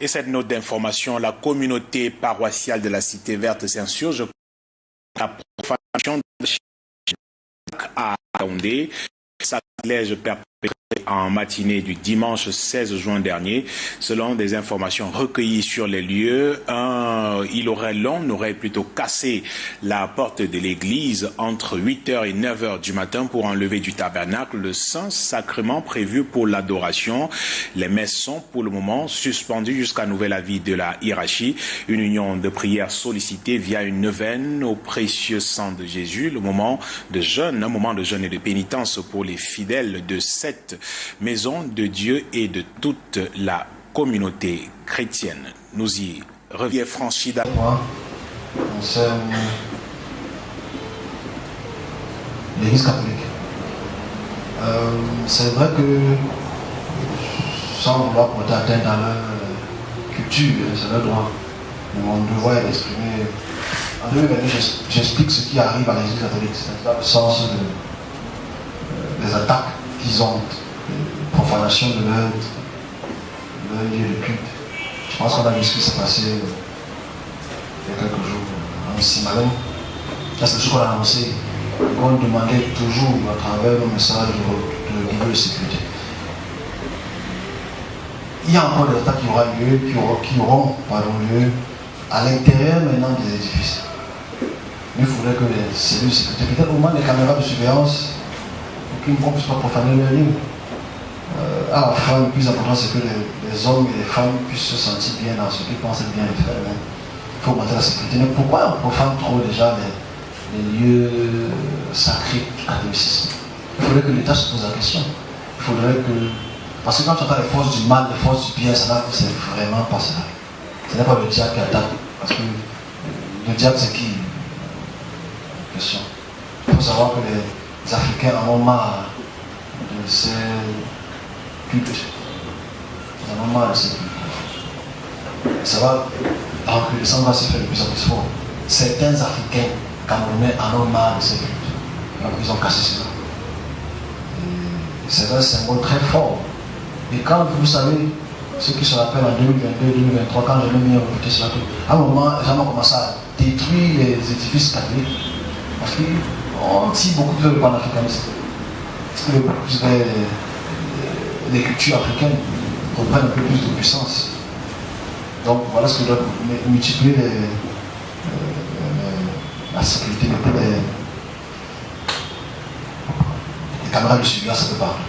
Et cette note d'information, la communauté paroissiale de la Cité Verte s'insurge la profanation de à Yaoundé, sacrilège perpétré en matinée du dimanche 16 juin dernier. Selon des informations recueillies sur les lieux, l'on aurait plutôt cassé la porte de l'église entre 8h et 9h du matin pour enlever du tabernacle le Saint-Sacrement prévu pour l'adoration. Les messes sont pour le moment suspendues jusqu'à nouvel avis de la hiérarchie. Une union de prière sollicitée via une neuvaine au précieux sang de Jésus. Un moment de jeûne et de pénitence pour les fidèles de cette maison de Dieu et de toute la communauté chrétienne. Nous y reviens franchi moi concerne l'Église catholique. C'est vrai que sans vouloir porter atteinte à leur culture, c'est leur droit. Mais mon devoir est d'exprimer. En 2022, j'explique ce qui arrive à l'Église catholique, c'est-à-dire le sens des attaques qu'ils ont, profanation de leur lieu de culte. Je pense qu'on a vu ce qui s'est passé il y a quelques jours en Simalem. Ça, c'est ce qu'on a annoncé. On demandait toujours à travers le message de niveau de sécurité. Il y a encore des attaques qui auront lieu à l'intérieur maintenant des édifices. Il faudrait que les cellules de sécurité, peut-être au moins les caméras de surveillance, pour qu'on ne puisse pas profaner leur lieu. À la fin, le plus important, c'est que les hommes et les femmes puissent se sentir bien dans ce qu'ils pensent être bien de faire. Il faut augmenter la sécurité. Mais pourquoi on profane trop déjà les lieux sacrés du catholicisme? Il faudrait que l'État se pose la question. Il faudrait que. Parce que quand tu entends les forces du mal, les forces du bien, ça c'est vraiment pas ça. Ce n'est pas le diable qui attaque. Parce que le diable, c'est qui? Question. Il faut savoir que les Africains en ont marre de ces cultes. Ils en ont marre de ces cultes. Ça va, alors que le sang va se faire de plus en plus fort. Certains Africains camerounais en ont marre de ces cultes. Donc ils ont cassé cela. C'est un symbole très fort. Et quand vous savez ce qui se rappelle en 2022-2023, quand j'ai mis en côté cela, à un moment, les gens ont commencé à détruire les édifices catholiques. Parce qu'on tire beaucoup plus le panafricanisme. Les cultures africaines reprennent un peu plus de puissance. Donc voilà ce que doit multiplier la sécurité, les caméras de surveillance un peu partout.